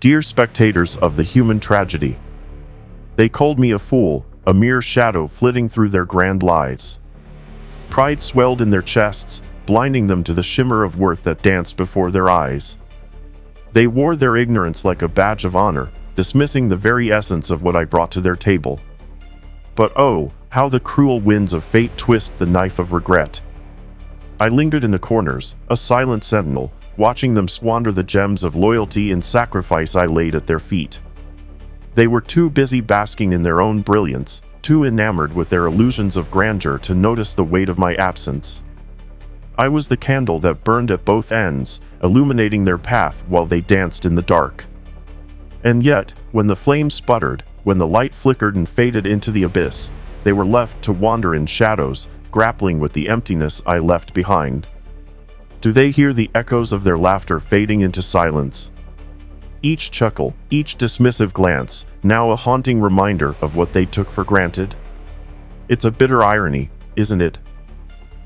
Dear spectators of the human tragedy. They called me a fool, a mere shadow flitting through their grand lives. Pride swelled in their chests, blinding them to the shimmer of worth that danced before their eyes. They wore their ignorance like a badge of honor, dismissing the very essence of what I brought to their table. But oh, how the cruel winds of fate twist the knife of regret. I lingered in the corners, a silent sentinel, watching them squander the gems of loyalty and sacrifice I laid at their feet. They were too busy basking in their own brilliance, too enamored with their illusions of grandeur to notice the weight of my absence. I was the candle that burned at both ends, illuminating their path while they danced in the dark. And yet, when the flame sputtered, when the light flickered and faded into the abyss, they were left to wander in shadows, grappling with the emptiness I left behind. Do they hear the echoes of their laughter fading into silence? Each chuckle, each dismissive glance, now a haunting reminder of what they took for granted? It's a bitter irony, isn't it?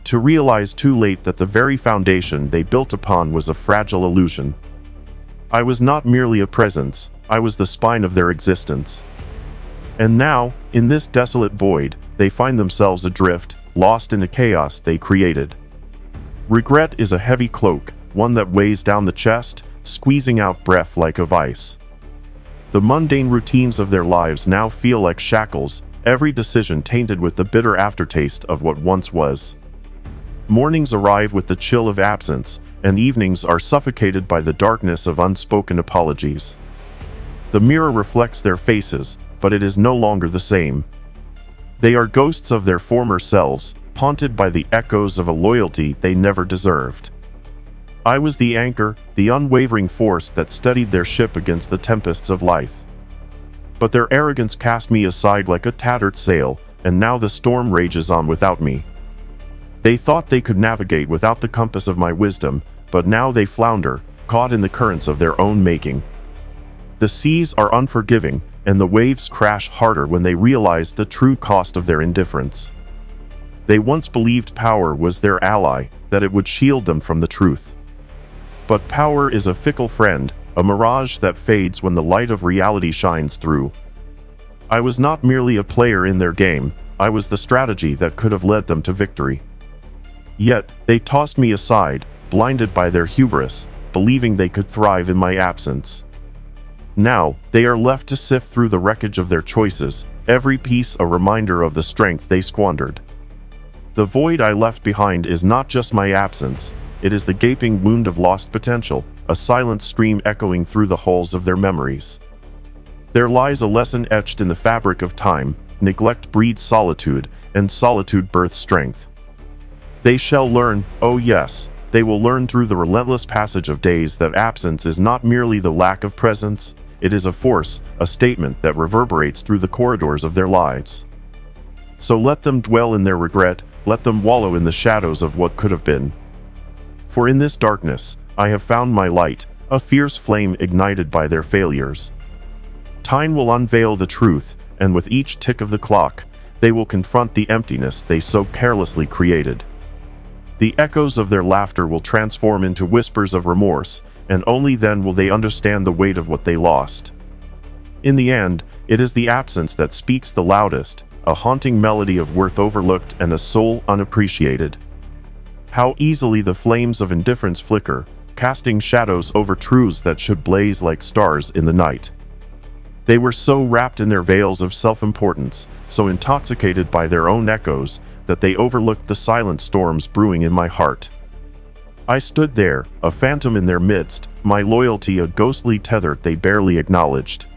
To realize too late that the very foundation they built upon was a fragile illusion. I was not merely a presence, I was the spine of their existence. And now, in this desolate void, they find themselves adrift, lost in the chaos they created. Regret is a heavy cloak, one that weighs down the chest, squeezing out breath like a vice. The mundane routines of their lives now feel like shackles, every decision tainted with the bitter aftertaste of what once was. Mornings arrive with the chill of absence, and evenings are suffocated by the darkness of unspoken apologies. The mirror reflects their faces, but it is no longer the same. They are ghosts of their former selves, haunted by the echoes of a loyalty they never deserved. I was the anchor, the unwavering force that steadied their ship against the tempests of life. But their arrogance cast me aside like a tattered sail, and now the storm rages on without me. They thought they could navigate without the compass of my wisdom, but now they flounder, caught in the currents of their own making. The seas are unforgiving, and the waves crash harder when they realize the true cost of their indifference. They once believed power was their ally, that it would shield them from the truth. But power is a fickle friend, a mirage that fades when the light of reality shines through. I was not merely a player in their game, I was the strategy that could have led them to victory. Yet, they tossed me aside, blinded by their hubris, believing they could thrive in my absence. Now, they are left to sift through the wreckage of their choices, every piece a reminder of the strength they squandered. The void I left behind is not just my absence, it is the gaping wound of lost potential, a silent stream echoing through the halls of their memories. There lies a lesson etched in the fabric of time: neglect breeds solitude, and solitude births strength. They shall learn, oh yes, they will learn through the relentless passage of days that absence is not merely the lack of presence, it is a force, a statement that reverberates through the corridors of their lives. So let them dwell in their regret, let them wallow in the shadows of what could have been. For in this darkness, I have found my light, a fierce flame ignited by their failures. Time will unveil the truth, and with each tick of the clock, they will confront the emptiness they so carelessly created. The echoes of their laughter will transform into whispers of remorse, and only then will they understand the weight of what they lost. In the end, it is the absence that speaks the loudest, a haunting melody of worth overlooked and a soul unappreciated. How easily the flames of indifference flicker, casting shadows over truths that should blaze like stars in the night. They were so wrapped in their veils of self-importance, so intoxicated by their own echoes, that they overlooked the silent storms brewing in my heart. I stood there, a phantom in their midst, my loyalty a ghostly tether they barely acknowledged.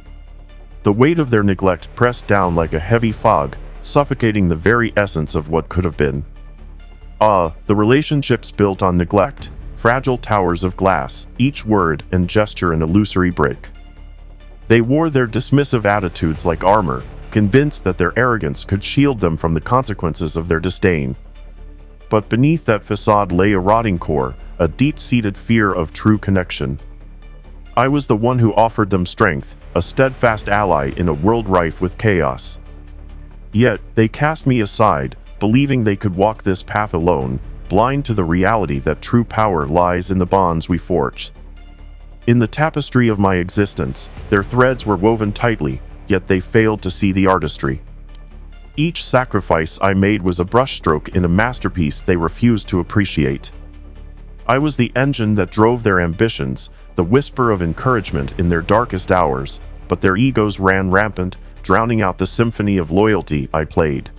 The weight of their neglect pressed down like a heavy fog, suffocating the very essence of what could have been. Ah, the relationships built on neglect, fragile towers of glass, each word and gesture an illusory brick. They wore their dismissive attitudes like armor, convinced that their arrogance could shield them from the consequences of their disdain. But beneath that facade lay a rotting core, a deep-seated fear of true connection. I was the one who offered them strength, a steadfast ally in a world rife with chaos. Yet, they cast me aside, believing they could walk this path alone, blind to the reality that true power lies in the bonds we forge. In the tapestry of my existence, their threads were woven tightly, yet they failed to see the artistry. Each sacrifice I made was a brushstroke in a masterpiece they refused to appreciate. I was the engine that drove their ambitions, the whisper of encouragement in their darkest hours, but their egos ran rampant, drowning out the symphony of loyalty I played.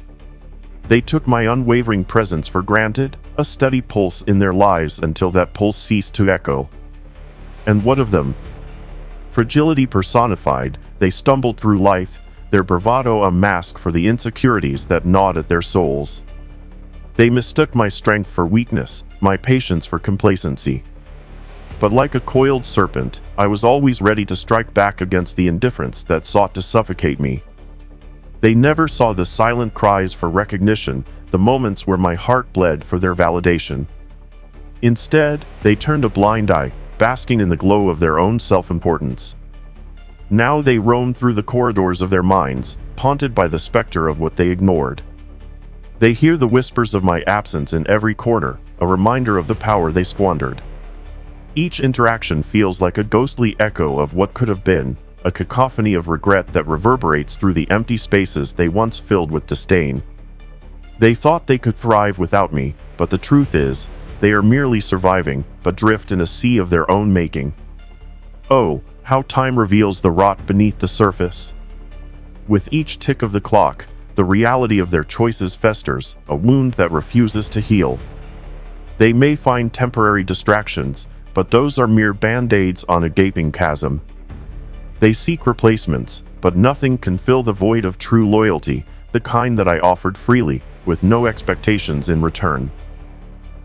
They took my unwavering presence for granted, a steady pulse in their lives until that pulse ceased to echo. And what of them? Fragility personified, they stumbled through life, their bravado a mask for the insecurities that gnawed at their souls. They mistook my strength for weakness, my patience for complacency. But like a coiled serpent, I was always ready to strike back against the indifference that sought to suffocate me. They never saw the silent cries for recognition, the moments where my heart bled for their validation. Instead, they turned a blind eye, basking in the glow of their own self-importance. Now they roam through the corridors of their minds, haunted by the specter of what they ignored. They hear the whispers of my absence in every corner, a reminder of the power they squandered. Each interaction feels like a ghostly echo of what could have been, a cacophony of regret that reverberates through the empty spaces they once filled with disdain. They thought they could thrive without me, but the truth is, they are merely surviving, but drift in a sea of their own making. Oh, how time reveals the rot beneath the surface. With each tick of the clock, the reality of their choices festers, a wound that refuses to heal. They may find temporary distractions, but those are mere band-aids on a gaping chasm. They seek replacements, but nothing can fill the void of true loyalty, the kind that I offered freely, with no expectations in return.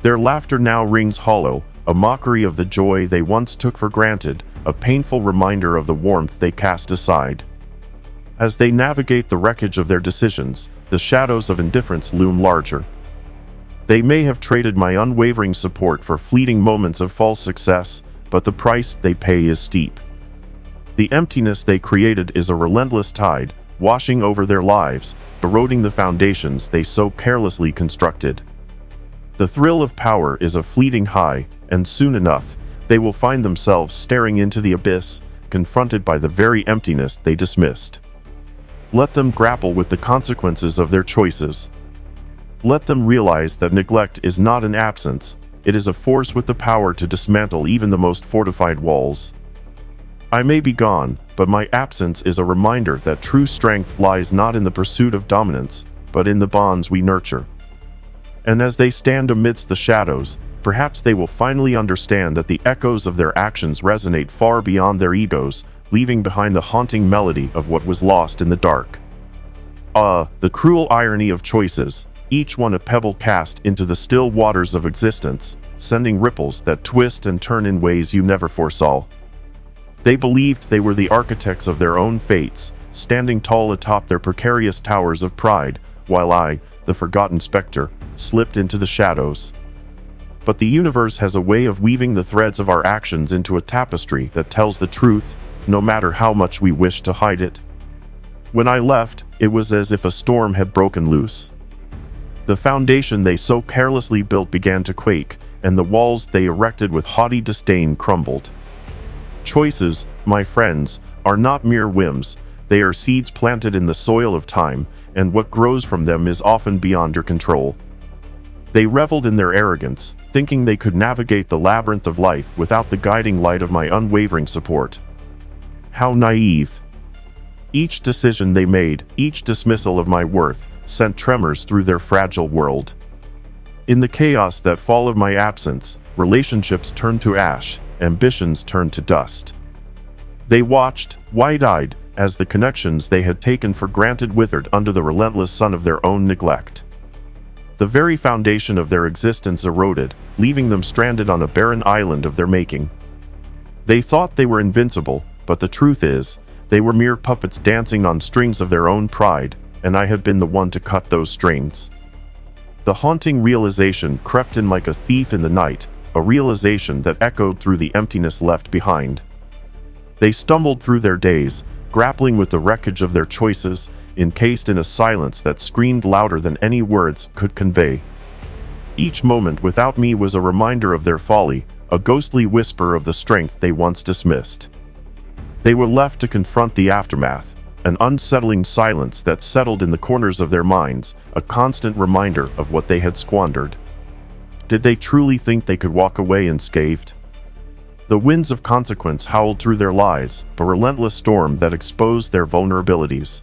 Their laughter now rings hollow, a mockery of the joy they once took for granted, a painful reminder of the warmth they cast aside. As they navigate the wreckage of their decisions, the shadows of indifference loom larger. They may have traded my unwavering support for fleeting moments of false success, but the price they pay is steep. The emptiness they created is a relentless tide, washing over their lives, eroding the foundations they so carelessly constructed. The thrill of power is a fleeting high, and soon enough, they will find themselves staring into the abyss, confronted by the very emptiness they dismissed. Let them grapple with the consequences of their choices. Let them realize that neglect is not an absence, it is a force with the power to dismantle even the most fortified walls. I may be gone, but my absence is a reminder that true strength lies not in the pursuit of dominance, but in the bonds we nurture. And as they stand amidst the shadows, perhaps they will finally understand that the echoes of their actions resonate far beyond their egos, leaving behind the haunting melody of what was lost in the dark. Ah, the cruel irony of choices, each one a pebble cast into the still waters of existence, sending ripples that twist and turn in ways you never foresaw. They believed they were the architects of their own fates, standing tall atop their precarious towers of pride, while I, the forgotten specter, slipped into the shadows. But the universe has a way of weaving the threads of our actions into a tapestry that tells the truth, no matter how much we wish to hide it. When I left, it was as if a storm had broken loose. The foundation they so carelessly built began to quake, and the walls they erected with haughty disdain crumbled. Choices, my friends, are not mere whims, they are seeds planted in the soil of time, and what grows from them is often beyond your control. They reveled in their arrogance, thinking they could navigate the labyrinth of life without the guiding light of my unwavering support. How naive! Each decision they made, each dismissal of my worth, sent tremors through their fragile world. In the chaos that followed my absence, relationships turned to ash, ambitions turned to dust. They watched, wide-eyed, as the connections they had taken for granted withered under the relentless sun of their own neglect. The very foundation of their existence eroded, leaving them stranded on a barren island of their making. They thought they were invincible, but the truth is, they were mere puppets dancing on strings of their own pride, and I had been the one to cut those strings. The haunting realization crept in like a thief in the night, a realization that echoed through the emptiness left behind. They stumbled through their days, grappling with the wreckage of their choices, encased in a silence that screamed louder than any words could convey. Each moment without me was a reminder of their folly, a ghostly whisper of the strength they once dismissed. They were left to confront the aftermath, an unsettling silence that settled in the corners of their minds, a constant reminder of what they had squandered. Did they truly think they could walk away unscathed? The winds of consequence howled through their lives, a relentless storm that exposed their vulnerabilities.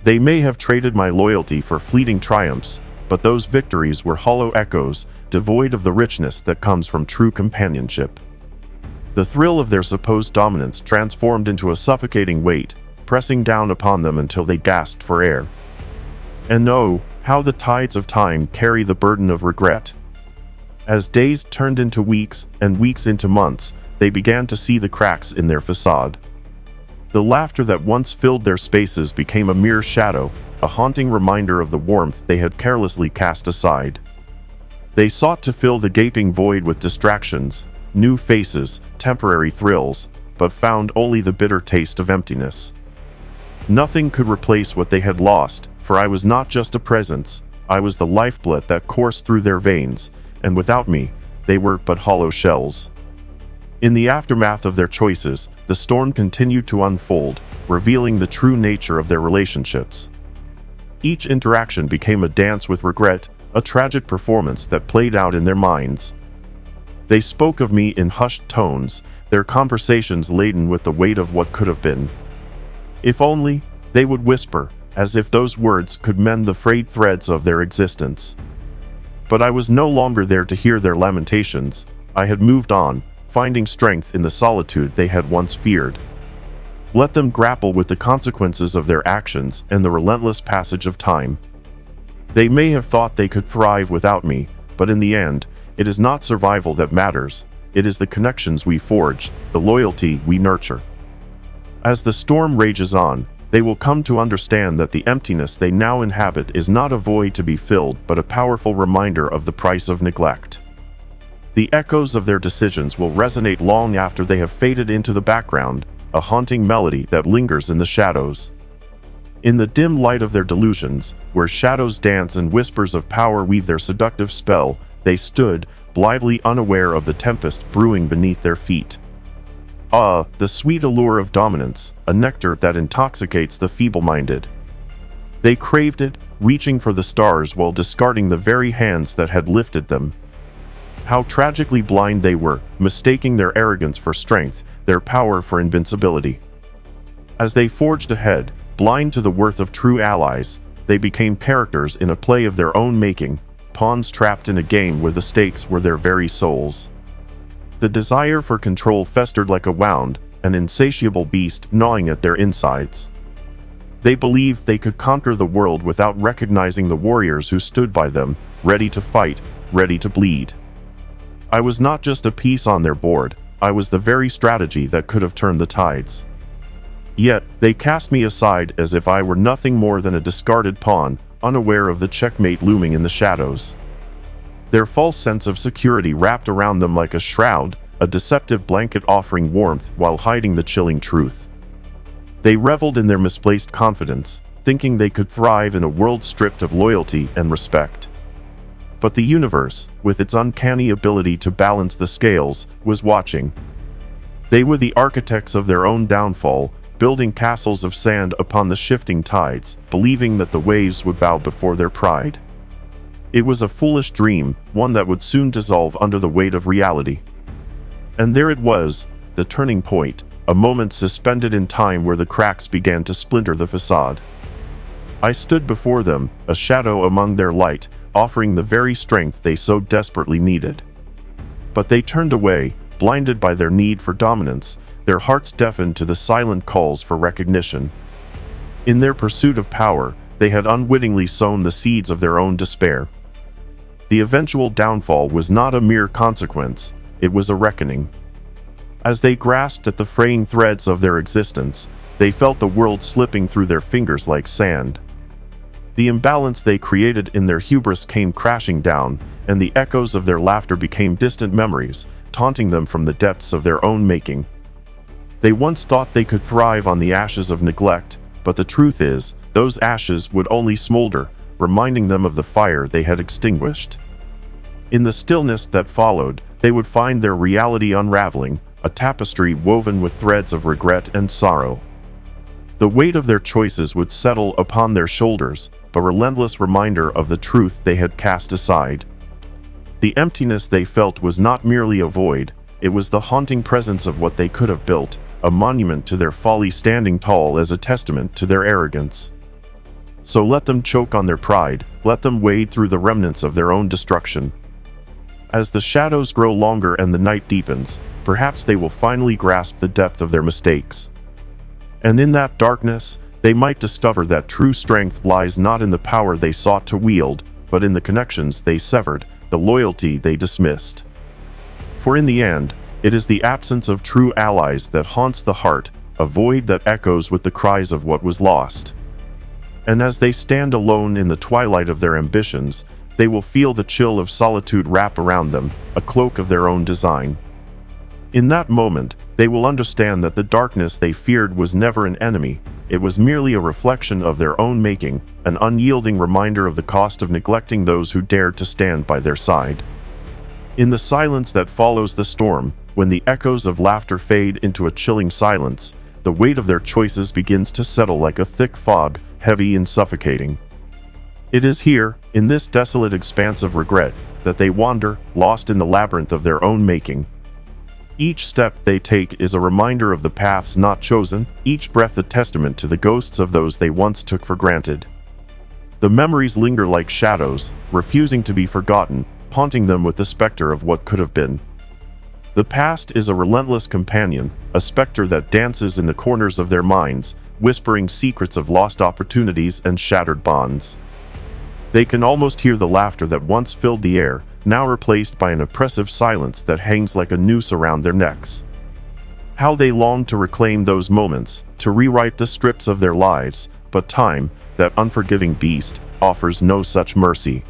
They may have traded my loyalty for fleeting triumphs, but those victories were hollow echoes, devoid of the richness that comes from true companionship. The thrill of their supposed dominance transformed into a suffocating weight, pressing down upon them until they gasped for air. And oh, how the tides of time carry the burden of regret. As days turned into weeks and weeks into months, they began to see the cracks in their facade. The laughter that once filled their spaces became a mere shadow, a haunting reminder of the warmth they had carelessly cast aside. They sought to fill the gaping void with distractions, new faces, temporary thrills, but found only the bitter taste of emptiness. Nothing could replace what they had lost, for I was not just a presence, I was the lifeblood that coursed through their veins, and without me, they were but hollow shells. In the aftermath of their choices, the storm continued to unfold, revealing the true nature of their relationships. Each interaction became a dance with regret, a tragic performance that played out in their minds. They spoke of me in hushed tones, their conversations laden with the weight of what could have been. If only, they would whisper, as if those words could mend the frayed threads of their existence. But I was no longer there to hear their lamentations. I had moved on, finding strength in the solitude they had once feared. Let them grapple with the consequences of their actions and the relentless passage of time. They may have thought they could thrive without me, but in the end, it is not survival that matters. It is the connections we forge, the loyalty we nurture. As the storm rages on, they will come to understand that the emptiness they now inhabit is not a void to be filled, but a powerful reminder of the price of neglect. The echoes of their decisions will resonate long after they have faded into the background, a haunting melody that lingers in the shadows. In the dim light of their delusions, where shadows dance and whispers of power weave their seductive spell, they stood, blithely unaware of the tempest brewing beneath their feet. Ah, the sweet allure of dominance, a nectar that intoxicates the feeble-minded. They craved it, reaching for the stars while discarding the very hands that had lifted them. How tragically blind they were, mistaking their arrogance for strength, their power for invincibility. As they forged ahead, blind to the worth of true allies, they became characters in a play of their own making, pawns trapped in a game where the stakes were their very souls. The desire for control festered like a wound, an insatiable beast gnawing at their insides. They believed they could conquer the world without recognizing the warriors who stood by them, ready to fight, ready to bleed. I was not just a piece on their board, I was the very strategy that could have turned the tides. Yet, they cast me aside as if I were nothing more than a discarded pawn, unaware of the checkmate looming in the shadows. Their false sense of security wrapped around them like a shroud, a deceptive blanket offering warmth while hiding the chilling truth. They reveled in their misplaced confidence, thinking they could thrive in a world stripped of loyalty and respect. But the universe, with its uncanny ability to balance the scales, was watching. They were the architects of their own downfall, building castles of sand upon the shifting tides, believing that the waves would bow before their pride. It was a foolish dream, one that would soon dissolve under the weight of reality. And there it was, the turning point, a moment suspended in time where the cracks began to splinter the facade. I stood before them, a shadow among their light, offering the very strength they so desperately needed. But they turned away, blinded by their need for dominance, their hearts deafened to the silent calls for recognition. In their pursuit of power, they had unwittingly sown the seeds of their own despair. The eventual downfall was not a mere consequence, it was a reckoning. As they grasped at the fraying threads of their existence, they felt the world slipping through their fingers like sand. The imbalance they created in their hubris came crashing down, and the echoes of their laughter became distant memories, taunting them from the depths of their own making. They once thought they could thrive on the ashes of neglect, but the truth is, those ashes would only smolder, reminding them of the fire they had extinguished. In the stillness that followed, they would find their reality unraveling, a tapestry woven with threads of regret and sorrow. The weight of their choices would settle upon their shoulders, a relentless reminder of the truth they had cast aside. The emptiness they felt was not merely a void, it was the haunting presence of what they could have built, a monument to their folly standing tall as a testament to their arrogance. So let them choke on their pride, let them wade through the remnants of their own destruction. As the shadows grow longer and the night deepens, perhaps they will finally grasp the depth of their mistakes. And in that darkness, they might discover that true strength lies not in the power they sought to wield, but in the connections they severed, the loyalty they dismissed. For in the end, it is the absence of true allies that haunts the heart, a void that echoes with the cries of what was lost. And as they stand alone in the twilight of their ambitions, they will feel the chill of solitude wrap around them, a cloak of their own design. In that moment, they will understand that the darkness they feared was never an enemy, it was merely a reflection of their own making, an unyielding reminder of the cost of neglecting those who dared to stand by their side. In the silence that follows the storm, when the echoes of laughter fade into a chilling silence, the weight of their choices begins to settle like a thick fog, heavy and suffocating. It is here, in this desolate expanse of regret, that they wander, lost in the labyrinth of their own making. Each step they take is a reminder of the paths not chosen, each breath a testament to the ghosts of those they once took for granted. The memories linger like shadows, refusing to be forgotten, haunting them with the specter of what could have been. The past is a relentless companion, a specter that dances in the corners of their minds, whispering secrets of lost opportunities and shattered bonds. They can almost hear the laughter that once filled the air, now replaced by an oppressive silence that hangs like a noose around their necks. How they long to reclaim those moments, to rewrite the scripts of their lives, but time, that unforgiving beast, offers no such mercy.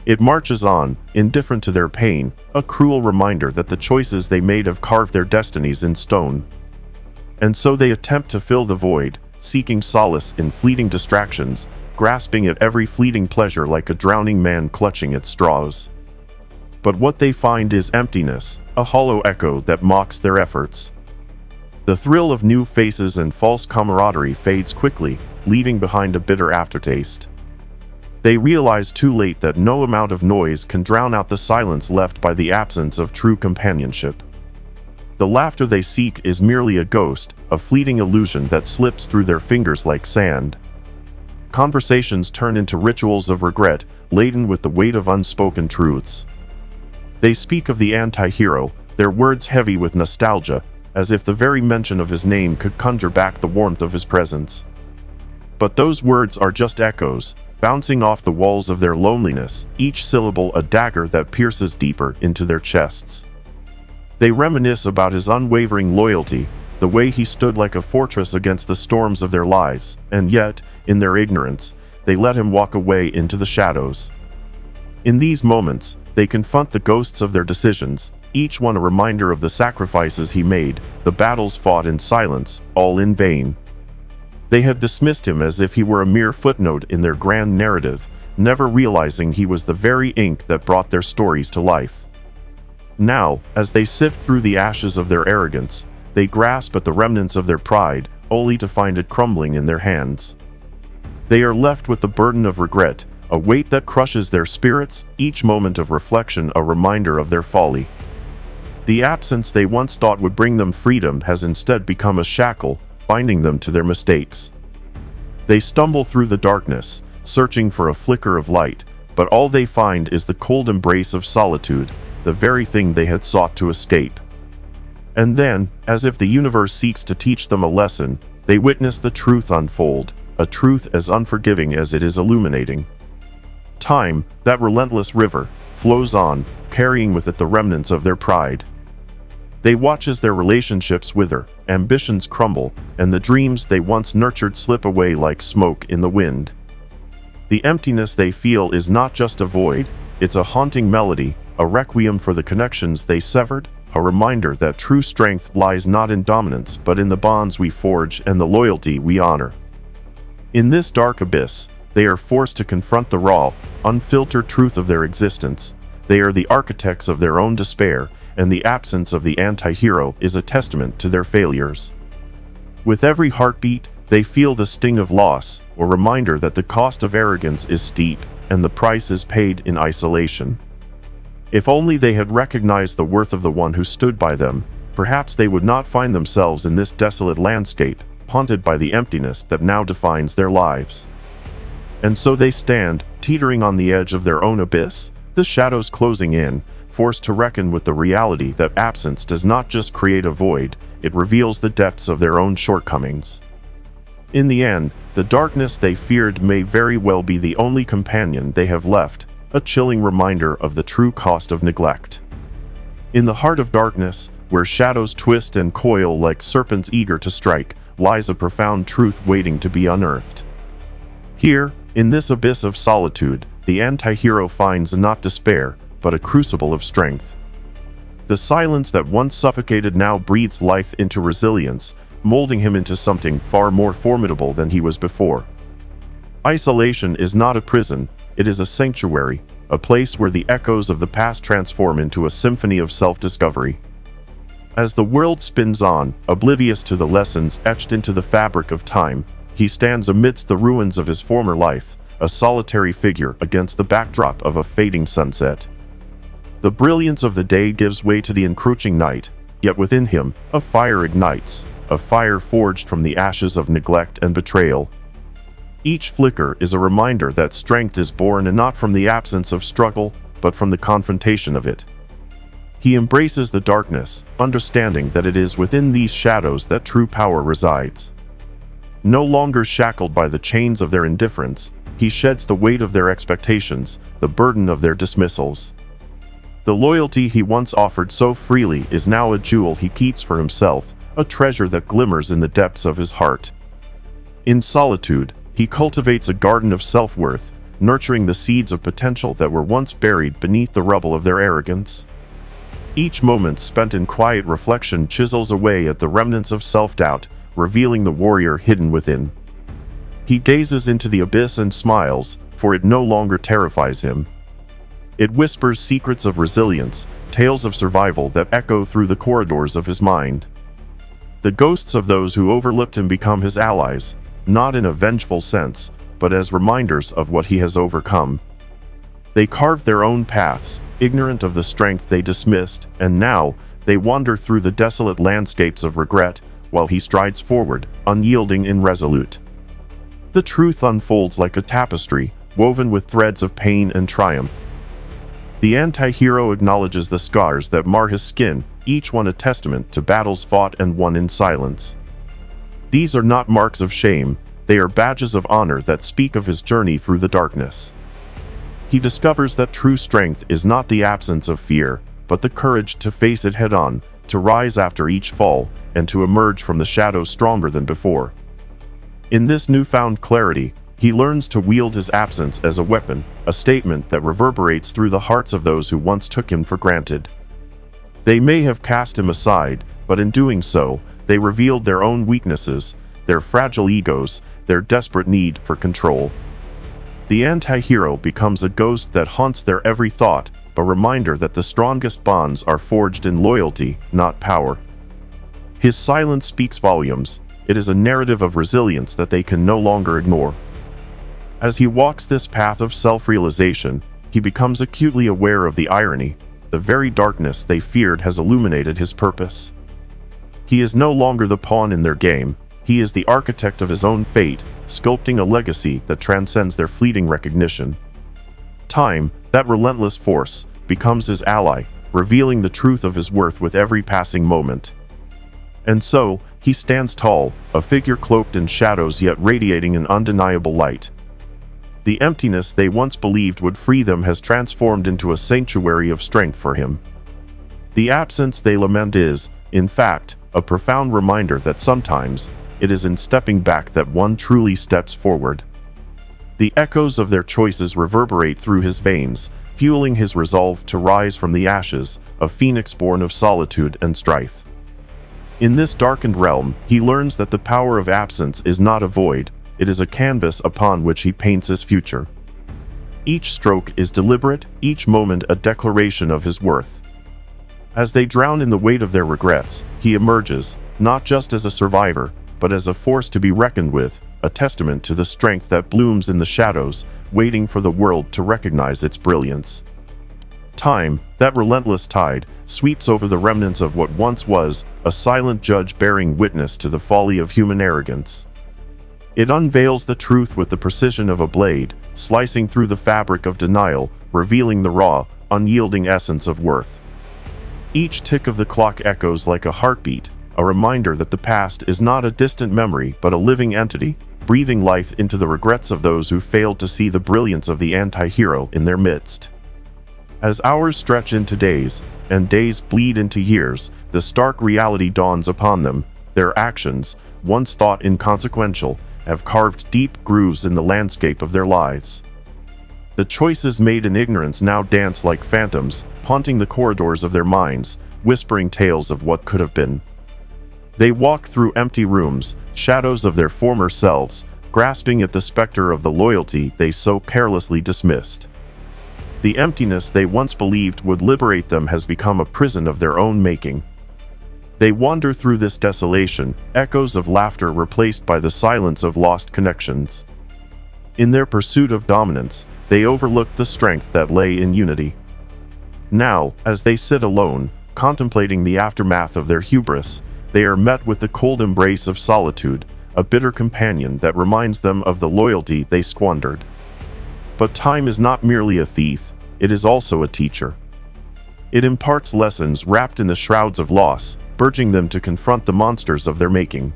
It marches on, indifferent to their pain, a cruel reminder that the choices they made have carved their destinies in stone. And so they attempt to fill the void, seeking solace in fleeting distractions, grasping at every fleeting pleasure like a drowning man clutching at straws. But what they find is emptiness, a hollow echo that mocks their efforts. The thrill of new faces and false camaraderie fades quickly, leaving behind a bitter aftertaste. They realize too late that no amount of noise can drown out the silence left by the absence of true companionship. The laughter they seek is merely a ghost, a fleeting illusion that slips through their fingers like sand. Conversations turn into rituals of regret, laden with the weight of unspoken truths. They speak of the anti-hero, their words heavy with nostalgia, as if the very mention of his name could conjure back the warmth of his presence. But those words are just echoes, bouncing off the walls of their loneliness, each syllable a dagger that pierces deeper into their chests. They reminisce about his unwavering loyalty, the way he stood like a fortress against the storms of their lives, and yet, in their ignorance, they let him walk away into the shadows. In these moments, they confront the ghosts of their decisions, each one a reminder of the sacrifices he made, the battles fought in silence, all in vain. They had dismissed him as if he were a mere footnote in their grand narrative, never realizing he was the very ink that brought their stories to life. Now, as they sift through the ashes of their arrogance, they grasp at the remnants of their pride, only to find it crumbling in their hands. They are left with the burden of regret, a weight that crushes their spirits, each moment of reflection a reminder of their folly. The absence they once thought would bring them freedom has instead become a shackle, binding them to their mistakes. They stumble through the darkness, searching for a flicker of light, but all they find is the cold embrace of solitude, the very thing they had sought to escape. And then, as if the universe seeks to teach them a lesson, they witness the truth unfold, a truth as unforgiving as it is illuminating. Time, that relentless river, flows on, carrying with it the remnants of their pride. They watch as their relationships wither, ambitions crumble, and the dreams they once nurtured slip away like smoke in the wind. The emptiness they feel is not just a void, it's a haunting melody, a requiem for the connections they severed, a reminder that true strength lies not in dominance but in the bonds we forge and the loyalty we honor. In this dark abyss, they are forced to confront the raw, unfiltered truth of their existence, They are the architects of their own despair, and the absence of the anti-hero is a testament to their failures. With every heartbeat, they feel the sting of loss, a reminder that the cost of arrogance is steep, and the price is paid in isolation. If only they had recognized the worth of the one who stood by them, perhaps they would not find themselves in this desolate landscape, haunted by the emptiness that now defines their lives. And so they stand, teetering on the edge of their own abyss, the shadows closing in, forced to reckon with the reality that absence does not just create a void, it reveals the depths of their own shortcomings. In the end, the darkness they feared may very well be the only companion they have left, a chilling reminder of the true cost of neglect. In the heart of darkness, where shadows twist and coil like serpents eager to strike, lies a profound truth waiting to be unearthed. Here, in this abyss of solitude, the anti-hero finds not despair, but a crucible of strength. The silence that once suffocated now breathes life into resilience, molding him into something far more formidable than he was before. Isolation is not a prison, it is a sanctuary, a place where the echoes of the past transform into a symphony of self-discovery. As the world spins on, oblivious to the lessons etched into the fabric of time, he stands amidst the ruins of his former life, a solitary figure against the backdrop of a fading sunset. The brilliance of the day gives way to the encroaching night, yet within him, a fire ignites, a fire forged from the ashes of neglect and betrayal. Each flicker is a reminder that strength is born not from the absence of struggle, but from the confrontation of it. He embraces the darkness, understanding that it is within these shadows that true power resides. No longer shackled by the chains of their indifference, he sheds the weight of their expectations, the burden of their dismissals. The loyalty he once offered so freely is now a jewel he keeps for himself, a treasure that glimmers in the depths of his heart. In solitude, he cultivates a garden of self-worth, nurturing the seeds of potential that were once buried beneath the rubble of their arrogance. Each moment spent in quiet reflection chisels away at the remnants of self-doubt, revealing the warrior hidden within. He gazes into the abyss and smiles, for it no longer terrifies him. It whispers secrets of resilience, tales of survival that echo through the corridors of his mind. The ghosts of those who overlooked him become his allies, not in a vengeful sense, but as reminders of what he has overcome. They carve their own paths, ignorant of the strength they dismissed, and now, they wander through the desolate landscapes of regret, while he strides forward, unyielding and resolute. The truth unfolds like a tapestry, woven with threads of pain and triumph. The anti-hero acknowledges the scars that mar his skin, each one a testament to battles fought and won in silence. These are not marks of shame, they are badges of honor that speak of his journey through the darkness. He discovers that true strength is not the absence of fear, but the courage to face it head-on, to rise after each fall, and to emerge from the shadows stronger than before. In this newfound clarity, he learns to wield his absence as a weapon, a statement that reverberates through the hearts of those who once took him for granted. They may have cast him aside, but in doing so, they revealed their own weaknesses, their fragile egos, their desperate need for control. The anti-hero becomes a ghost that haunts their every thought, a reminder that the strongest bonds are forged in loyalty, not power. His silence speaks volumes. It is a narrative of resilience that they can no longer ignore. As he walks this path of self-realization, he becomes acutely aware of the irony. The very darkness they feared has illuminated his purpose. He is no longer the pawn in their game. He is the architect of his own fate, sculpting a legacy that transcends their fleeting recognition. Time, that relentless force, becomes his ally, revealing the truth of his worth with every passing moment. And so, he stands tall, a figure cloaked in shadows yet radiating an undeniable light. The emptiness they once believed would free them has transformed into a sanctuary of strength for him. The absence they lament is, in fact, a profound reminder that sometimes, it is in stepping back that one truly steps forward. The echoes of their choices reverberate through his veins, fueling his resolve to rise from the ashes, a phoenix born of solitude and strife. In this darkened realm, he learns that the power of absence is not a void, it is a canvas upon which he paints his future. Each stroke is deliberate, each moment a declaration of his worth. As they drown in the weight of their regrets, he emerges, not just as a survivor, but as a force to be reckoned with, a testament to the strength that blooms in the shadows, waiting for the world to recognize its brilliance. Time, that relentless tide, sweeps over the remnants of what once was, a silent judge bearing witness to the folly of human arrogance. It unveils the truth with the precision of a blade, slicing through the fabric of denial, revealing the raw, unyielding essence of worth. Each tick of the clock echoes like a heartbeat, a reminder that the past is not a distant memory but a living entity, breathing life into the regrets of those who failed to see the brilliance of the anti-hero in their midst. As hours stretch into days, and days bleed into years, the stark reality dawns upon them. Their actions, once thought inconsequential, have carved deep grooves in the landscape of their lives. The choices made in ignorance now dance like phantoms, haunting the corridors of their minds, whispering tales of what could have been. They walk through empty rooms, shadows of their former selves, grasping at the specter of the loyalty they so carelessly dismissed. The emptiness they once believed would liberate them has become a prison of their own making. They wander through this desolation, echoes of laughter replaced by the silence of lost connections. In their pursuit of dominance, they overlook the strength that lay in unity. Now, as they sit alone, contemplating the aftermath of their hubris, they are met with the cold embrace of solitude, a bitter companion that reminds them of the loyalty they squandered. But time is not merely a thief, it is also a teacher. It imparts lessons wrapped in the shrouds of loss, urging them to confront the monsters of their making.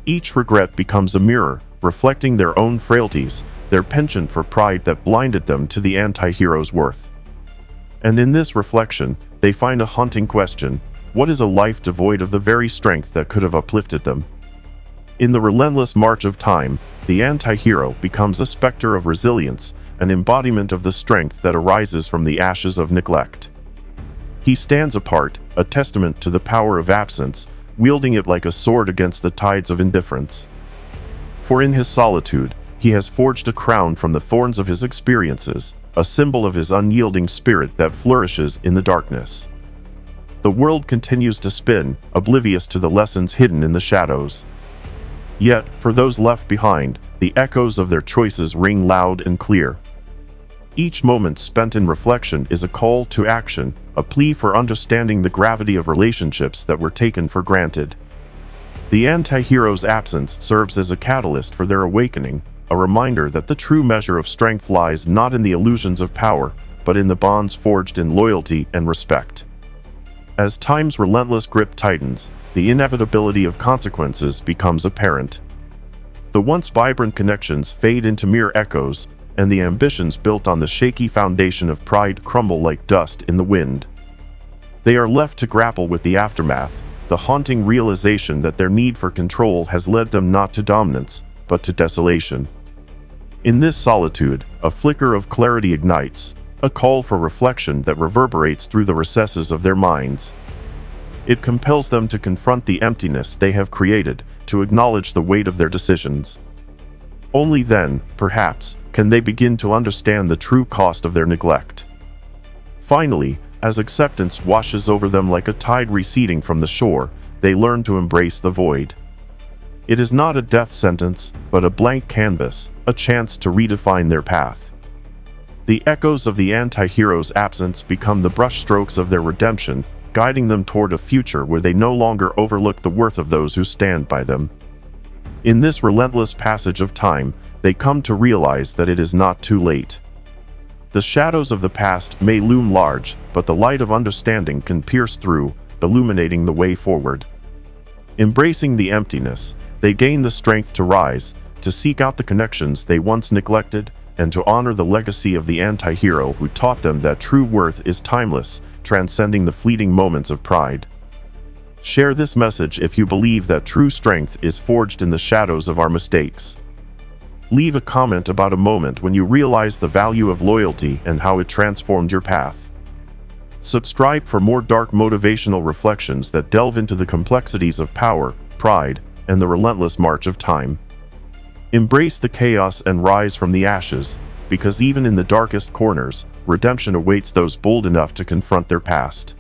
Each regret becomes a mirror, reflecting their own frailties, their penchant for pride that blinded them to the anti-hero's worth. And in this reflection, they find a haunting question: what is a life devoid of the very strength that could have uplifted them? In the relentless march of time, the anti-hero becomes a specter of resilience, an embodiment of the strength that arises from the ashes of neglect. He stands apart, a testament to the power of absence, wielding it like a sword against the tides of indifference. For in his solitude, he has forged a crown from the thorns of his experiences, a symbol of his unyielding spirit that flourishes in the darkness. The world continues to spin, oblivious to the lessons hidden in the shadows. Yet, for those left behind, the echoes of their choices ring loud and clear. Each moment spent in reflection is a call to action, a plea for understanding the gravity of relationships that were taken for granted. The anti-hero's absence serves as a catalyst for their awakening, a reminder that the true measure of strength lies not in the illusions of power, but in the bonds forged in loyalty and respect. As time's relentless grip tightens, the inevitability of consequences becomes apparent. The once vibrant connections fade into mere echoes, and the ambitions built on the shaky foundation of pride crumble like dust in the wind. They are left to grapple with the aftermath, the haunting realization that their need for control has led them not to dominance, but to desolation. In this solitude, a flicker of clarity ignites, a call for reflection that reverberates through the recesses of their minds. It compels them to confront the emptiness they have created, to acknowledge the weight of their decisions. Only then, perhaps, can they begin to understand the true cost of their neglect. Finally, as acceptance washes over them like a tide receding from the shore, they learn to embrace the void. It is not a death sentence, but a blank canvas, a chance to redefine their path. The echoes of the anti-hero's absence become the brushstrokes of their redemption, guiding them toward a future where they no longer overlook the worth of those who stand by them. In this relentless passage of time, they come to realize that it is not too late. The shadows of the past may loom large, but the light of understanding can pierce through, illuminating the way forward. Embracing the emptiness, they gain the strength to rise, to seek out the connections they once neglected, and to honor the legacy of the anti-hero who taught them that true worth is timeless, transcending the fleeting moments of pride. Share this message if you believe that true strength is forged in the shadows of our mistakes. Leave a comment about a moment when you realized the value of loyalty and how it transformed your path. Subscribe for more dark motivational reflections that delve into the complexities of power, pride, and the relentless march of time. Embrace the chaos and rise from the ashes, because even in the darkest corners, redemption awaits those bold enough to confront their past.